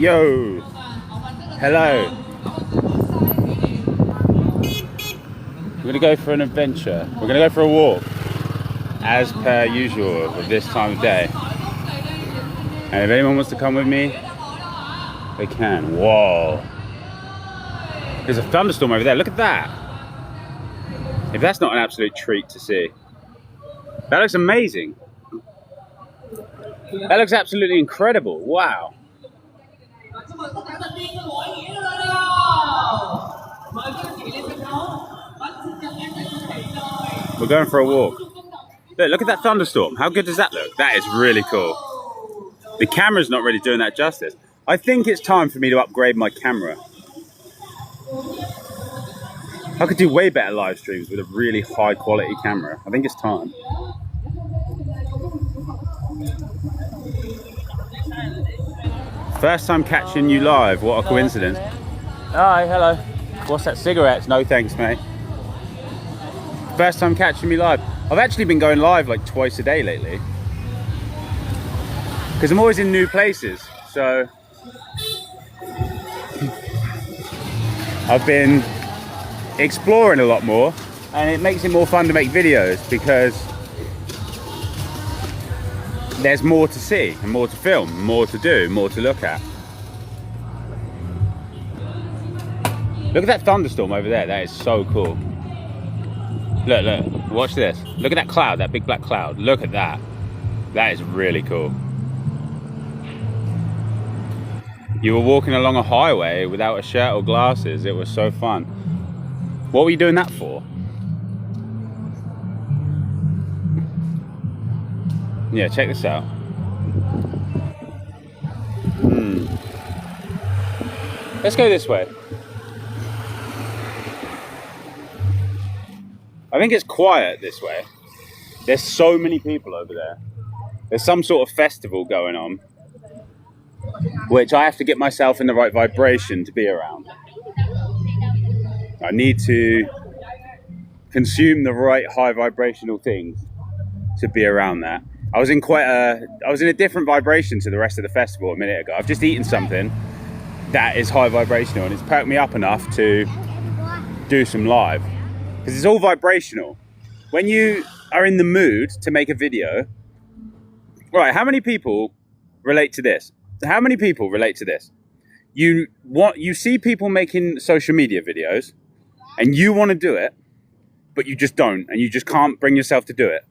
Yo, hello. We're gonna go for an adventure. We're gonna go for a walk, as per usual at this time of day. And if anyone wants to come with me, they can. Whoa. There's a thunderstorm over there. Look at that. If that's not an absolute treat to see. That looks amazing. That looks absolutely incredible. Wow. We're going for a walk. Look at that thunderstorm. How good does that look? That is really cool. The camera's not really doing that justice. I think it's time for me to upgrade my camera. I could do way better live streams with a really high quality camera. I think it's time. First time catching you live, what a coincidence. Hi, hello. What's that, cigarettes? No thanks, mate. First time catching me live. I've actually been going live like twice a day lately. Because I'm always in new places, so I've been exploring a lot more, and it makes it more fun to make videos because there's more to see and more to film, more to do, more to look at. Look at that thunderstorm over there. That is so cool. Look, watch this. Look at that cloud, that big black cloud. Look at that. That is really cool. You were walking along a highway without a shirt or glasses. It was so fun. What were you doing that for? Yeah, check this out. Let's go this way. I think it's quiet this way. There's so many people over there. There's some sort of festival going on, which I have to get myself in the right vibration to be around. I need to consume the right high vibrational things to be around that. I was in a different vibration to the rest of the festival a minute ago. I've just eaten something that is high vibrational, and it's perked me up enough to do some live. Because it's all vibrational. When you are in the mood to make a video, right, how many people relate to this? How many people relate to this? You see people making social media videos, and you want to do it, but you just don't, and you just can't bring yourself to do it.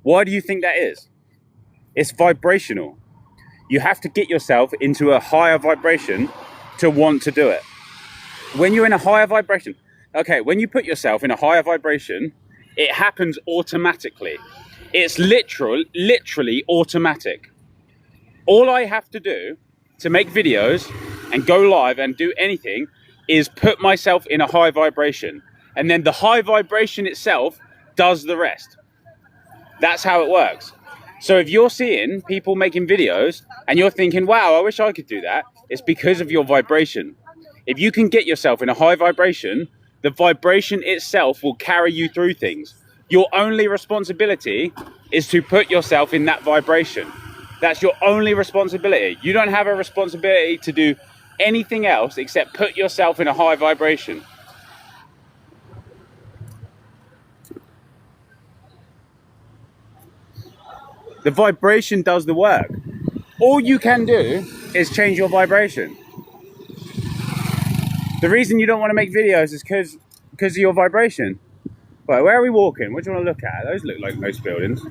Why do you think that is? It's vibrational. You have to get yourself into a higher vibration to want to do it. When you're in a higher vibration, okay, when you put yourself in a higher vibration, it happens automatically. It's literally automatic. All I have to do to make videos and go live and do anything is put myself in a high vibration. And then the high vibration itself does the rest. That's how it works. So if you're seeing people making videos and you're thinking, wow, I wish I could do that, it's because of your vibration. If you can get yourself in a high vibration, the vibration itself will carry you through things. Your only responsibility is to put yourself in that vibration. That's your only responsibility. You don't have a responsibility to do anything else except put yourself in a high vibration. The vibration does the work. All you can do is change your vibration. The reason you don't want to make videos is because of your vibration. Right, where are we walking? What do you want to look at? Those look like most buildings.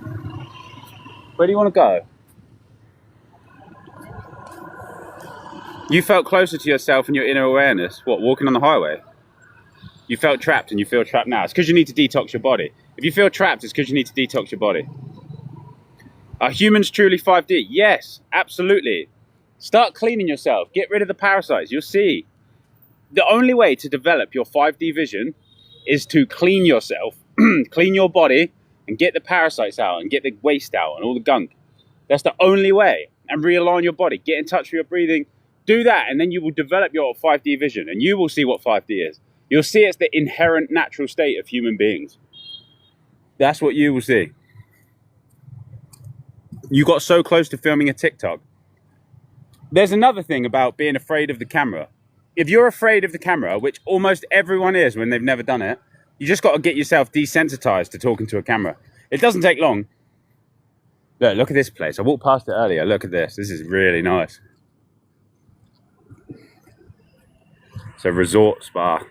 Where do you want to go? You felt closer to yourself and your inner awareness. What, walking on the highway? You felt trapped and you feel trapped now. It's because you need to detox your body. If you feel trapped, it's because you need to detox your body. Are humans truly 5D? Yes, absolutely. Start cleaning yourself. Get rid of the parasites. You'll see. The only way to develop your 5D vision is to clean yourself, clean your body, and get the parasites out and get the waste out and all the gunk. That's the only way. And realign your body. Get in touch with your breathing. Do that, and then you will develop your 5D vision, and you will see what 5D is. You'll see it's the inherent natural state of human beings. That's what you will see. You got so close to filming a TikTok. There's another thing about being afraid of the camera. If you're afraid of the camera, which almost everyone is when they've never done it, you just got to get yourself desensitized to talking to a camera. It doesn't take long. Look at this place. I walked past it earlier. Look at this. This is really nice. It's a resort spa.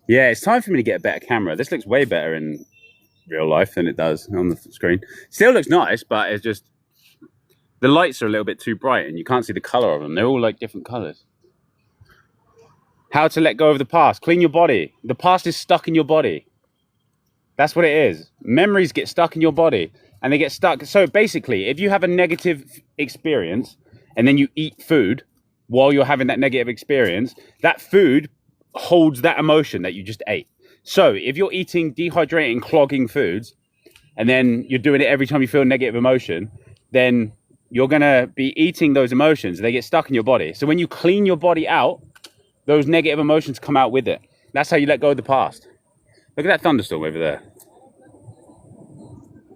Yeah, it's time for me to get a better camera. This looks way better in real life than it does on the screen. Still looks nice, but it's just the lights are a little bit too bright and you can't see the color of them. They're all like different colors. How to let go of the past. Clean your body. The past is stuck in your body. That's what it is. Memories get stuck in your body and they get stuck. So basically, if you have a negative experience and then you eat food while you're having that negative experience, that food holds that emotion that you just ate. So if you're eating dehydrating, clogging foods, and then you're doing it every time you feel a negative emotion, then you're going to be eating those emotions. They get stuck in your body. So when you clean your body out, those negative emotions come out with it. That's how you let go of the past. Look at that thunderstorm over there.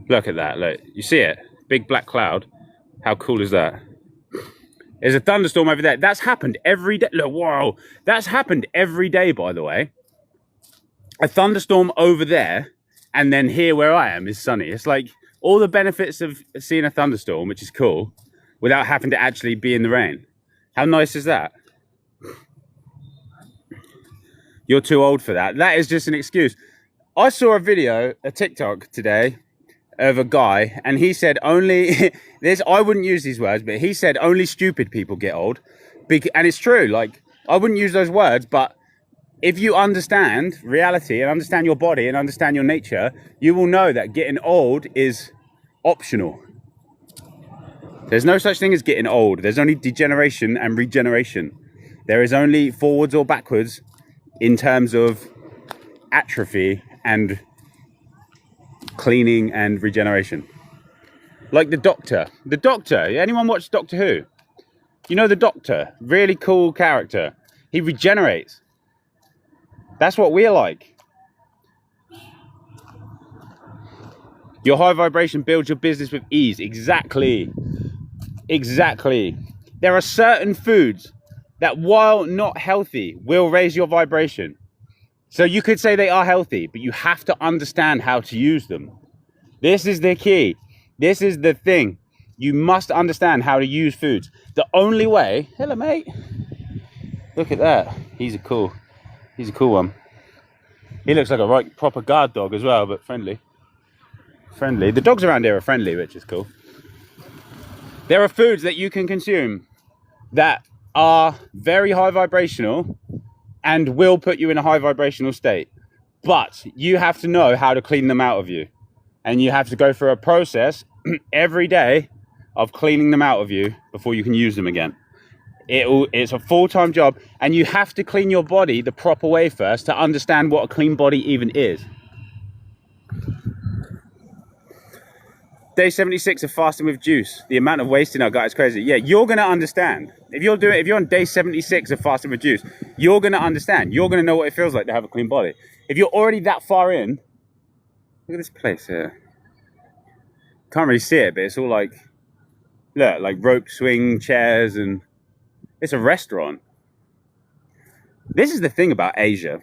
Look at that. Look, you see it? Big black cloud. How cool is that? There's a thunderstorm over there. That's happened every day. Look, whoa. That's happened every day, by the way. A thunderstorm over there, and then here where I am is sunny. It's like all the benefits of seeing a thunderstorm, which is cool, without having to actually be in the rain. How nice is that? You're too old for that. That is just an excuse. I saw a video, a TikTok today, of a guy, and he said only this. I wouldn't use these words, but he said only stupid people get old. And it's true. Like, I wouldn't use those words, but if you understand reality and understand your body and understand your nature, you will know that getting old is optional. There's no such thing as getting old. There's only degeneration and regeneration. There is only forwards or backwards in terms of atrophy and cleaning and regeneration. Like the Doctor. The Doctor. Anyone watch Doctor Who? You know the Doctor. Really cool character. He regenerates. That's what we're like. Your high vibration builds your business with ease. Exactly. Exactly. There are certain foods that, while not healthy, will raise your vibration. So you could say they are healthy, but you have to understand how to use them. This is the key. This is the thing. You must understand how to use foods. The only way... Hello, mate. Look at that. He's a cool one. He looks like a right proper guard dog as well, but friendly. Friendly. The dogs around here are friendly, which is cool. There are foods that you can consume that are very high vibrational and will put you in a high vibrational state. But you have to know how to clean them out of you. And you have to go through a process every day of cleaning them out of you before you can use them again. It's a full-time job, and you have to clean your body the proper way first to understand what a clean body even is. Day 76 of fasting with juice. The amount of wasting I got is crazy. Yeah, you're going to understand. If you're on day 76 of fasting with juice, you're going to understand. You're going to know what it feels like to have a clean body. If you're already that far in, look at this place here. Can't really see it, but it's all like, look, like rope swing chairs, and it's a restaurant. This is the thing about Asia.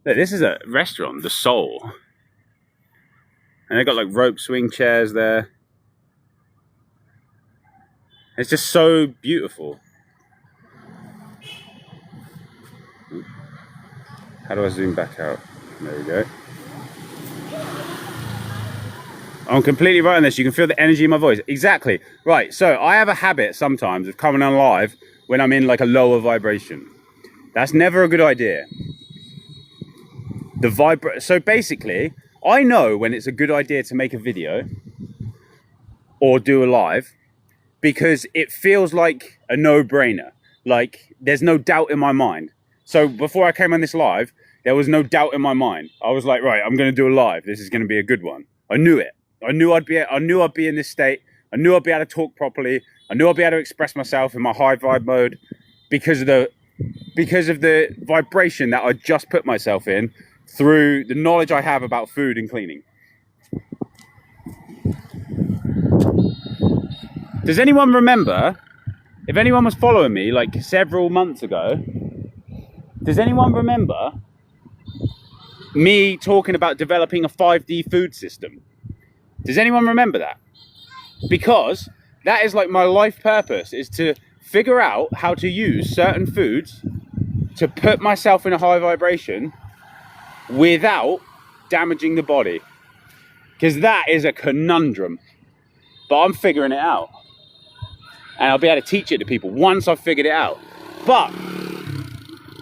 Look, this is a restaurant, the Soul. And they've got like rope swing chairs there. It's just so beautiful. How do I zoom back out? There we go. I'm completely right on this. You can feel the energy in my voice. Exactly. Right. So I have a habit sometimes of coming on live when I'm in like a lower vibration. That's never a good idea. So basically, I know when it's a good idea to make a video or do a live because it feels like a no-brainer. Like there's no doubt in my mind. So before I came on this live, there was no doubt in my mind. I was like, right, I'm going to do a live. This is going to be a good one. I knew it. I knew I'd be in this state. I knew I'd be able to talk properly. I knew I'd be able to express myself in my high vibe mode because of the vibration that I just put myself in through the knowledge I have about food and cleaning. Does anyone remember, if anyone was following me like several months ago, does anyone remember me talking about developing a 5D food system? Does anyone remember that? Because that is like my life purpose, is to figure out how to use certain foods to put myself in a high vibration without damaging the body. Because that is a conundrum. But I'm figuring it out. And I'll be able to teach it to people once I've figured it out. But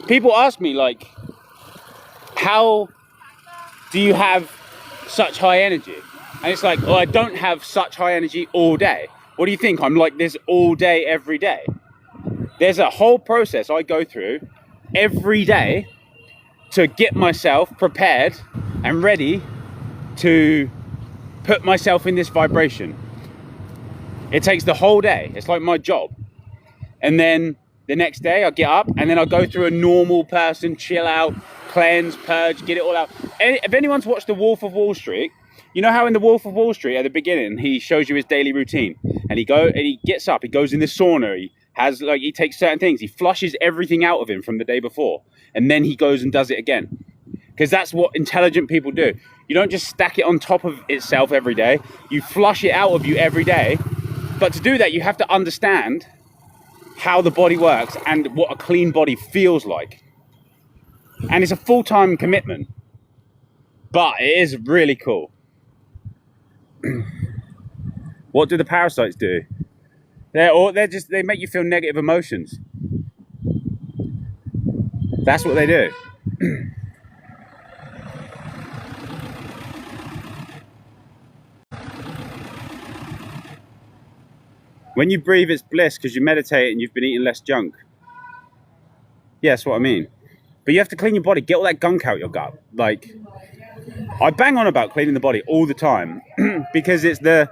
people ask me, like, how do you have such high energy? And it's like, oh, I don't have such high energy all day. What do you think? I'm like this all day, every day. There's a whole process I go through every day to get myself prepared and ready to put myself in this vibration. It takes the whole day. It's like my job. And then the next day I get up and then I go through a normal person, chill out, cleanse, purge, get it all out. If anyone's watched The Wolf of Wall Street, you know how in The Wolf of Wall Street at the beginning he shows you his daily routine, and he gets up, he goes in the sauna, he takes certain things, he flushes everything out of him from the day before, and then he goes and does it again. Because that's what intelligent people do. You don't just stack it on top of itself every day, you flush it out of you every day. But to do that, you have to understand how the body works and what a clean body feels like. And it's a full-time commitment, but it is really cool. What do the parasites do? They make you feel negative emotions. That's what they do. When you breathe, it's bliss because you meditate and you've been eating less junk. Yeah, that's what I mean. But you have to clean your body, get all that gunk out your gut. Like, I bang on about cleaning the body all the time because it's the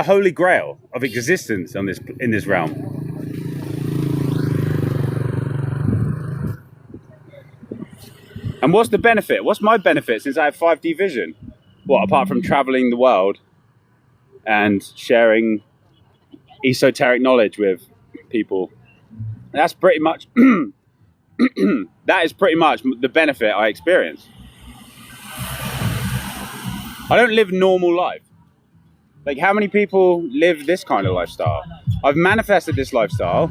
holy grail of existence in this realm. And what's the benefit? What's my benefit since I have 5D vision? What, apart from traveling the world and sharing esoteric knowledge with people? That's pretty much that is pretty much the benefit I experience. I don't live normal life. Like, how many people live this kind of lifestyle? I've manifested this lifestyle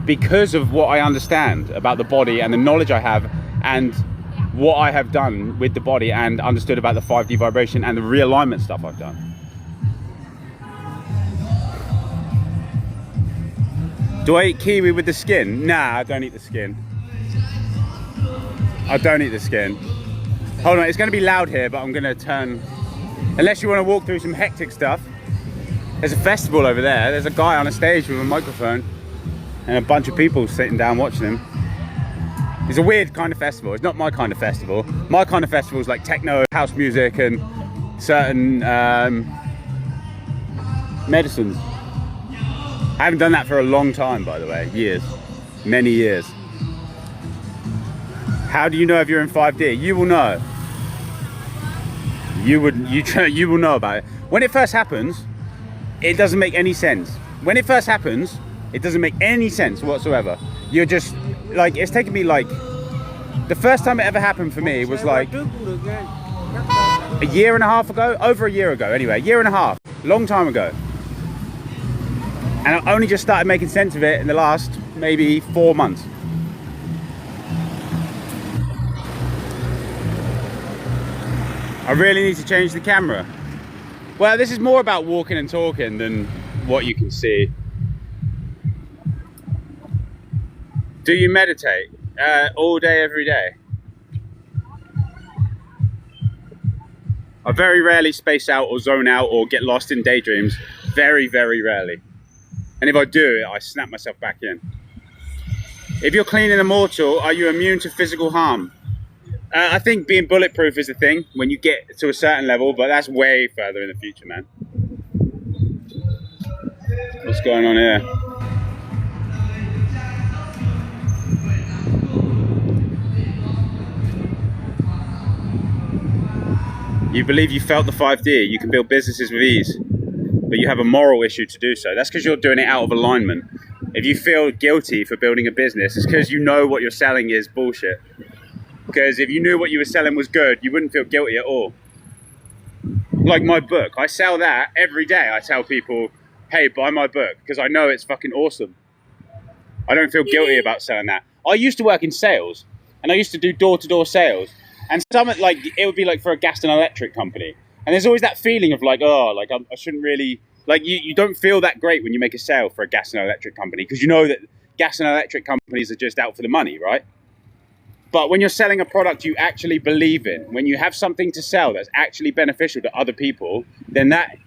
because of what I understand about the body and the knowledge I have and what I have done with the body and understood about the 5D vibration and the realignment stuff I've done. Do I eat kiwi with the skin? Nah, I don't eat the skin. I don't eat the skin. Hold on, it's going to be loud here, but I'm going to turn... Unless you want to walk through some hectic stuff. There's a festival over there. There's a guy on a stage with a microphone and a bunch of people sitting down watching him. It's a weird kind of festival. It's not my kind of festival. My kind of festival is like techno, house music and certain medicines. I haven't done that for a long time, by the way. Years. Many years. How do you know if you're in 5D? You will know. You will know about it. When it first happens, it doesn't make any sense. When it first happens, it doesn't make any sense whatsoever. You're just, like, it's taken me, like, the first time it ever happened for me was like a year and a half ago, over a year ago anyway, a year and a half, long time ago. And I only just started making sense of it in the last maybe 4 months. I really need to change the camera. Well, this is more about walking and talking than what you can see. Do you meditate all day, every day? I very rarely space out or zone out or get lost in daydreams. Very, very rarely. And if I do, I snap myself back in. If you're clean and immortal, are you immune to physical harm? I think being bulletproof is a thing when you get to a certain level, but that's way further in the future, man. What's going on here? You believe you felt the 5D, you can build businesses with ease. but you have a moral issue to do so. That's because you're doing it out of alignment. If you feel guilty for building a business, it's because you know what you're selling is bullshit. Because if you knew what you were selling was good, you wouldn't feel guilty at all. Like my book, I sell that every day. I tell people, hey, buy my book, because I know it's fucking awesome. I don't feel guilty about selling that. I used to work in sales, and I used to do door-to-door sales. And some, like, it would be like for a gas and electric company. And there's always that feeling of like, oh, like I shouldn't really, like you don't feel that great when you make a sale for a gas and electric company, because you know that gas and electric companies are just out for the money, right? But when you're selling a product you actually believe in, when you have something to sell that's actually beneficial to other people, then that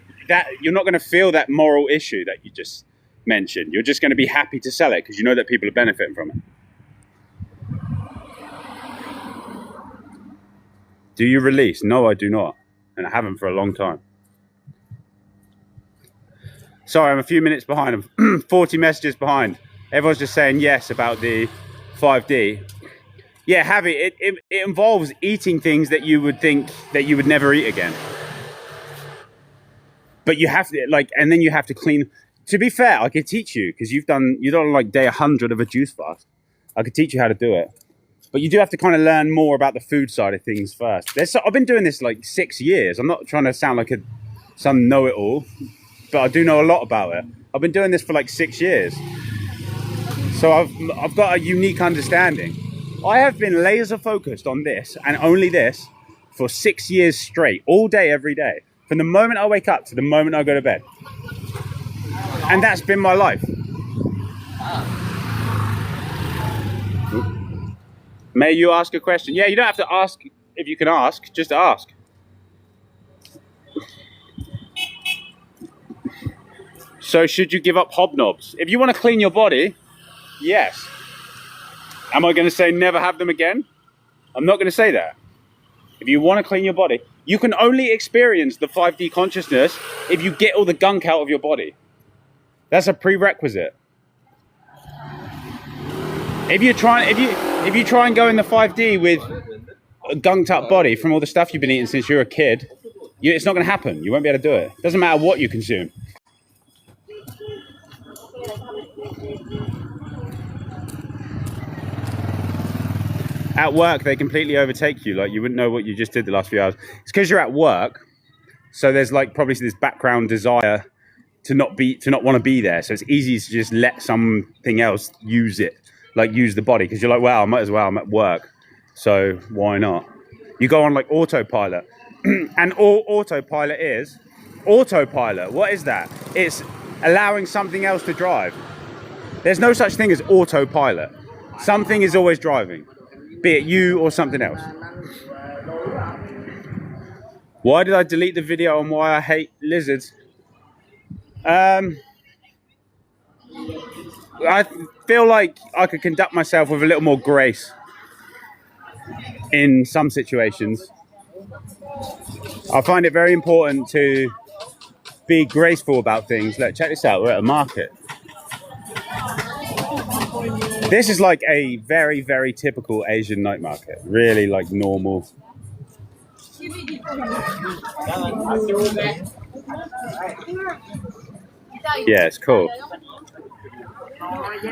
you're not going to feel that moral issue that you just mentioned. You're just going to be happy to sell it because you know that people are benefiting from it. Do you release? No, I do not. And I haven't for a long time. Sorry, I'm a few minutes behind. I'm 40 messages behind. Everyone's just saying yes about the 5D. Yeah, Javi, it involves eating things that you would think that you would never eat again. But you have to, like, and then you have to clean. To be fair, I could teach you, because you've done like day 100 of a juice fast. I could teach you how to do it. But you do have to kind of learn more about the food side of things first. I've been doing this like 6 years. I'm not trying to sound like some know-it-all, but I do know a lot about it. I've been doing this for like 6 years. So I've got a unique understanding. I have been laser focused on this and only this for 6 years straight, all day, every day, from the moment I wake up to the moment I go to bed. And that's been my life. May you ask a question? Yeah, you don't have to ask if you can ask, just ask. So should you give up hobnobs? If you want to clean your body, yes. Am I going to say never have them again? I'm not going to say that. If you want to clean your body, you can only experience the 5D consciousness if you get all the gunk out of your body. That's a prerequisite. If you try and go in the 5D with a gunked up body from all the stuff you've been eating since you were a kid, it's not going to happen. You won't be able to do it. It doesn't matter what you consume. At work, they completely overtake you. Like, you wouldn't know what you just did the last few hours. It's because you're at work, so there's like probably this background desire to not want to be there. So it's easy to just let something else use it, like use the body, because you're like, well, I might as well. I'm at work, so why not? You go on like autopilot, and all autopilot is autopilot. What is that? It's allowing something else to drive. There's no such thing as autopilot. Something is always driving, be it you or something else. Why did I delete the video on why I hate lizards? I feel like I could conduct myself with a little more grace in some situations. I find it very important to be graceful about things. Look, check this out. We're at a market. This is like a very, very typical Asian night market. Really like normal. Yeah, it's cool.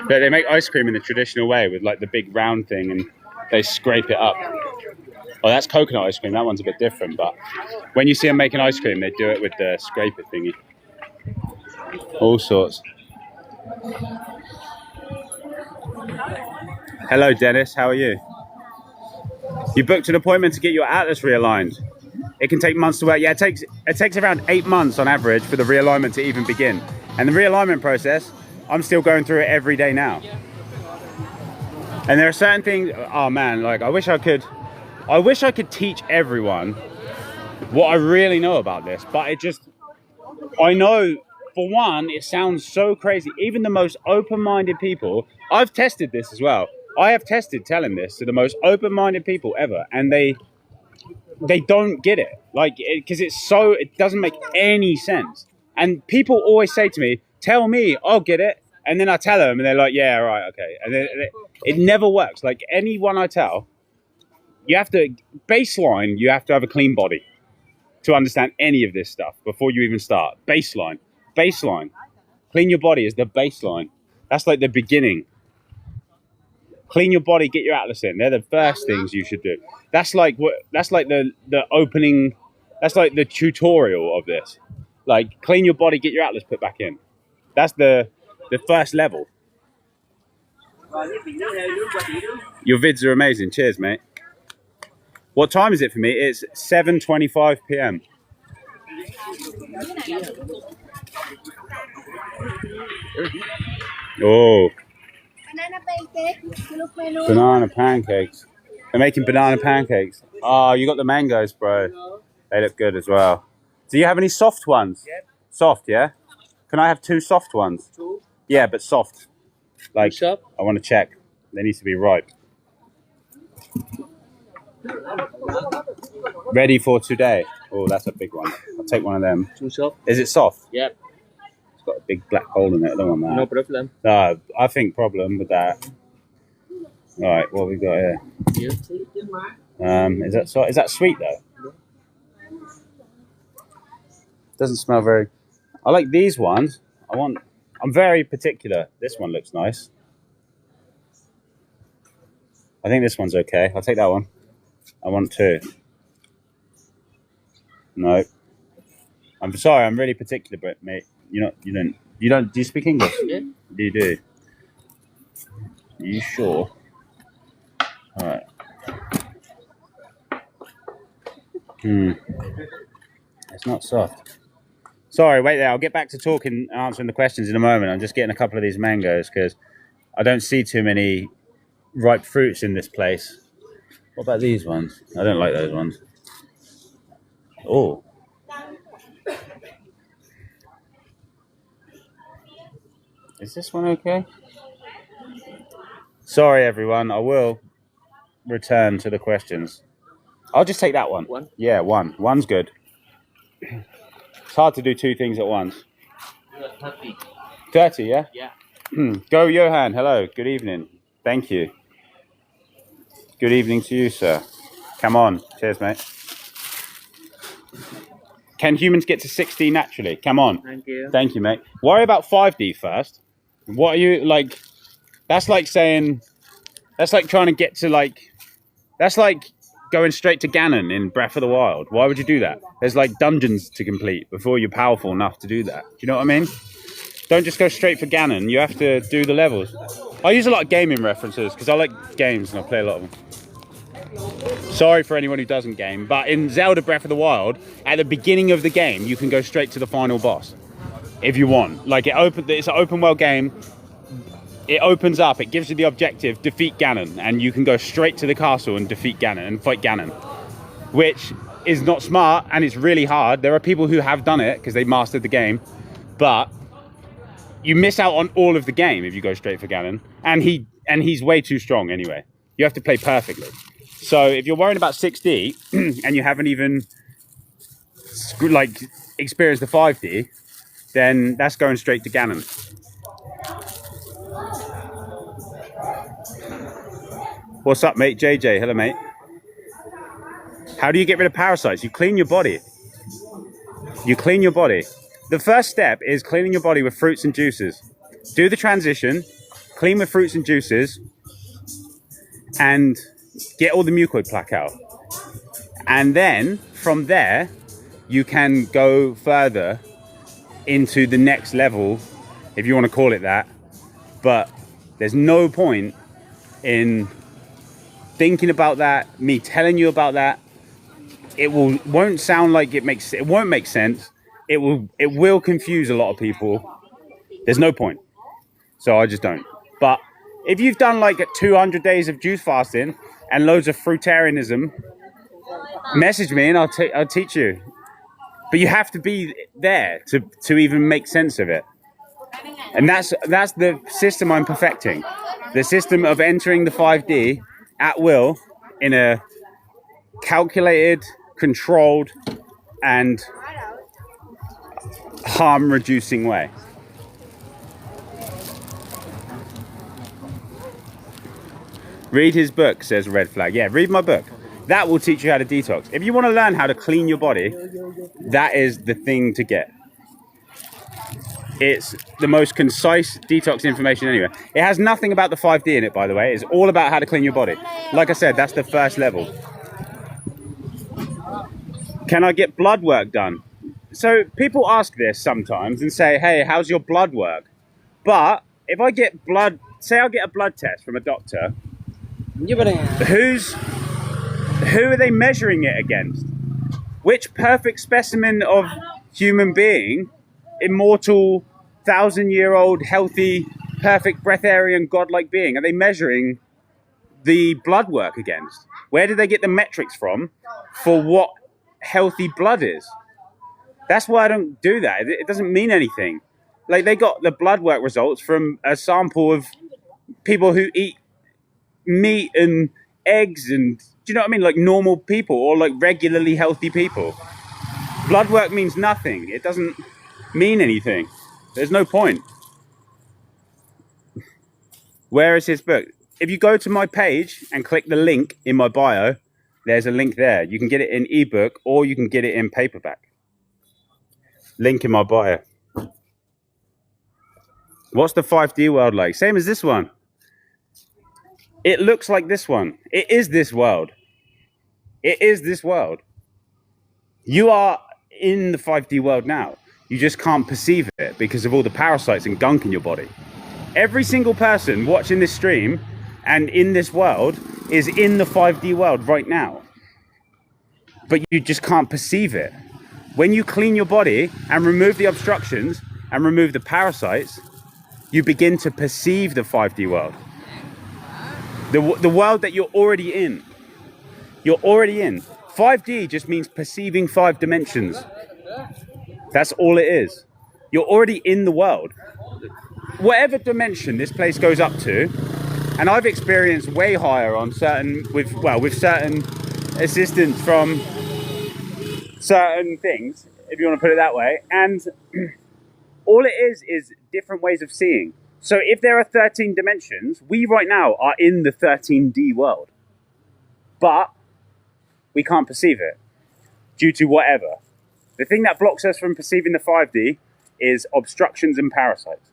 But they make ice cream in the traditional way with like the big round thing, and they scrape it up. Oh, that's coconut ice cream. That one's a bit different. But when you see them making ice cream, they do it with the scraper thingy. All sorts. Hello, Dennis. How are you? You booked an appointment to get your atlas realigned. It can take months to work. Yeah, it takes around 8 months on average for the realignment to even begin. And the realignment process, I'm still going through it every day now. And there are certain things, oh man, like I wish I could teach everyone what I really know about this, but I know, for one, it sounds so crazy. Even the most open-minded people, I've tested this as well. I have tested telling this to the most open-minded people ever, and they don't get it, like, because it doesn't make any sense. And people always say to me, tell me, I'll get it. And then I tell them and they're like, yeah, right, okay. And then it never works. Like anyone I tell, you have to have a clean body to understand any of this stuff before you even start. Baseline. baseline. Clean your body is the baseline. That's like the beginning. Clean your body, get your atlas in. They're the first things you should do. That's like the opening. That's like the tutorial of this. Like, clean your body, get your atlas put back in. That's the first level. Your vids are amazing. Cheers, mate. What time is it for me? It's 7:25 p.m. Oh. Banana pancakes. They're making banana pancakes. Oh, you got the mangoes, bro. They look good as well. Do you have any soft ones? Yep. Soft, yeah? Can I have 2 soft ones? 2? Yeah, but soft. Like, I want to check. They need to be ripe. Ready for today. Oh, that's a big one. I'll take one of them. Too soft? Is it soft? Yep. It's got a big black hole in it. I don't want that. No problem. No, I think problem with that. All right, what we got here? Is that sweet though? Doesn't smell very. I like these ones. I'm very particular. This one looks nice. I think this one's okay. I'll take that one. I want 2. No. I'm sorry. I'm really particular, but mate, you don't. Do you speak English? Yeah. You do. Are you sure? All right. It's not soft. Sorry, wait there. I'll get back to talking and answering the questions in a moment. I'm just getting a couple of these mangoes because I don't see too many ripe fruits in this place. What about these ones? I don't like those ones. Oh. Is this one okay? Sorry, everyone. I will return to the questions. I'll just take that one. One? Yeah, one. One's good. It's hard to do 2 things at once. 30. 30, yeah? Yeah. Go, Johan. Hello. Good evening. Thank you. Good evening to you, sir. Come on. Cheers, mate. Can humans get to 60 naturally? Come on. Thank you. Thank you, mate. Worry about 5D first. What are you, like... That's like saying... That's like trying to get to, like... That's like going straight to Ganon in Breath of the Wild. Why would you do that? There's, like, dungeons to complete before you're powerful enough to do that. Do you know what I mean? Don't just go straight for Ganon. You have to do the levels. I use a lot of gaming references because I like games and I play a lot of them. Sorry for anyone who doesn't game, but in Zelda Breath of the Wild, at the beginning of the game, you can go straight to the final boss if you want. Like, it's an open world game. It opens up, it gives you the objective, defeat Ganon, and you can go straight to the castle and defeat Ganon and fight Ganon, which is not smart and it's really hard. There are people who have done it because they mastered the game, but you miss out on all of the game if you go straight for Ganon, and he's way too strong anyway. You have to play perfectly. So if you're worrying about 6D and you haven't even like experienced the 5D, then that's going straight to Ganon. What's up, mate? JJ, hello, mate. How do you get rid of parasites? You clean your body. You clean your body. The first step is cleaning your body with fruits and juices. Do the transition, clean with fruits and juices, and get all the mucoid plaque out. And then, from there, you can go further into the next level, if you want to call it that. But there's no point in thinking about that, me telling you about that. It won't sound like it won't make sense. It will confuse a lot of people. There's no point. So I just don't. But if you've done like 200 days of juice fasting and loads of fruitarianism, message me and I'll teach you. But you have to be there to even make sense of it. And that's the system I'm perfecting. The system of entering the 5D at will in a calculated, controlled, and harm-reducing way. Read his book, says Red Flag. Yeah, read my book. That will teach you how to detox. If you want to learn how to clean your body, that is the thing to get. It's the most concise detox information anywhere. It has nothing about the 5D in it, by the way. It's all about how to clean your body. Like I said, that's the first level. Can I get blood work done? So people ask this sometimes and say, hey, how's your blood work? But if I get blood, say I'll get a blood test from a doctor, who are they measuring it against? Which perfect specimen of human being, immortal, 1,000-year-old, healthy, perfect breatharian, godlike being, are they measuring the blood work against? Where do they get the metrics from for what healthy blood is? That's why I don't do that. It doesn't mean anything. Like, they got the blood work results from a sample of people who eat meat and eggs and, do you know what I mean? Like normal people or like regularly healthy people. Blood work means nothing. It doesn't mean anything. There's no point. Where is his book? If you go to my page and click the link in my bio, there's a link there. You can get it in ebook or you can get it in paperback. Link in my bio. What's the 5D world like? Same as this one. It looks like this one. It is this world. It is this world. You are in the 5D world now. You just can't perceive it because of all the parasites and gunk in your body. Every single person watching this stream and in this world is in the 5D world right now. But you just can't perceive it. When you clean your body and remove the obstructions and remove the parasites, you begin to perceive the 5D world. The world that you're already in. You're already in. 5D just means perceiving 5 dimensions. That's all it is. You're already in the world. Whatever dimension this place goes up to, and I've experienced way higher on certain, with certain assistance from certain things, if you want to put it that way, and all it is different ways of seeing. So if there are 13 dimensions, we right now are in the 13D world, but we can't perceive it due to whatever. The thing that blocks us from perceiving the 5D is obstructions and parasites.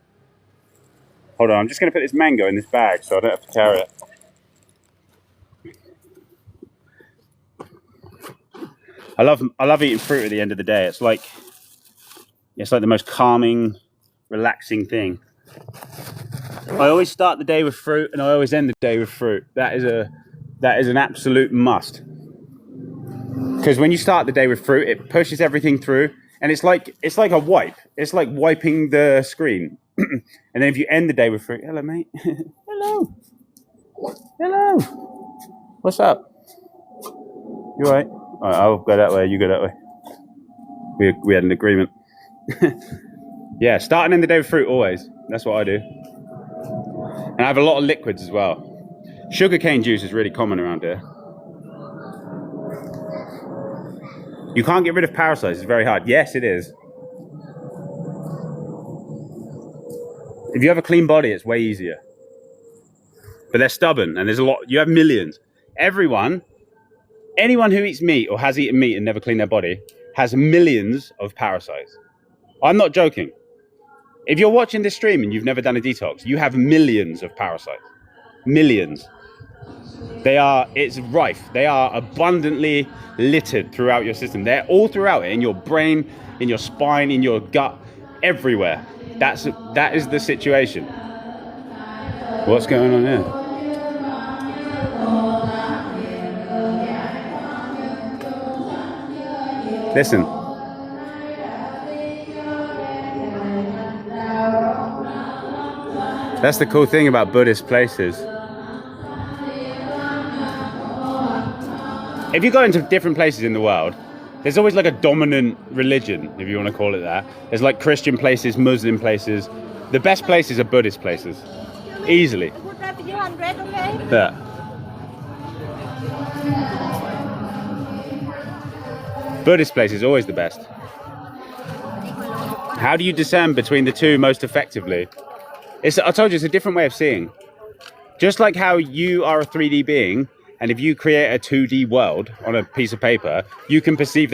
Hold on, I'm just going to put this mango in this bag so I don't have to carry it. I love eating fruit at the end of the day. It's like the most calming, relaxing thing. I always start the day with fruit and I always end the day with fruit. That is an absolute must. Because when you start the day with fruit, it pushes everything through, and it's like a wipe. It's like wiping the screen. And then if you end the day with fruit, hello mate, hello, what's up? You all right? All right, I'll go that way. You go that way. We had an agreement. Yeah, start and end the day with fruit always. That's what I do. And I have a lot of liquids as well. Sugarcane juice is really common around here. You can't get rid of parasites. It's very hard. Yes, it is. If you have a clean body, it's way easier. But they're stubborn, and there's a lot. You have millions. Anyone who eats meat or has eaten meat and never cleaned their body has millions of parasites. I'm not joking. If you're watching this stream and you've never done a detox, you have millions of parasites. Millions. It's rife. They are abundantly littered throughout your system. They're all throughout it, in your brain, in your spine, in your gut, everywhere. That is the situation. What's going on here? Listen. That's the cool thing about Buddhist places. If you go into different places in the world, there's always like a dominant religion, if you want to call it that. There's like Christian places, Muslim places. The best places are Buddhist places. Easily. Yeah. Buddhist place is always the best. How do you discern between the two most effectively? I told you, it's a different way of seeing. Just like how you are a 3D being, and if you create a 2D world on a piece of paper, you can perceive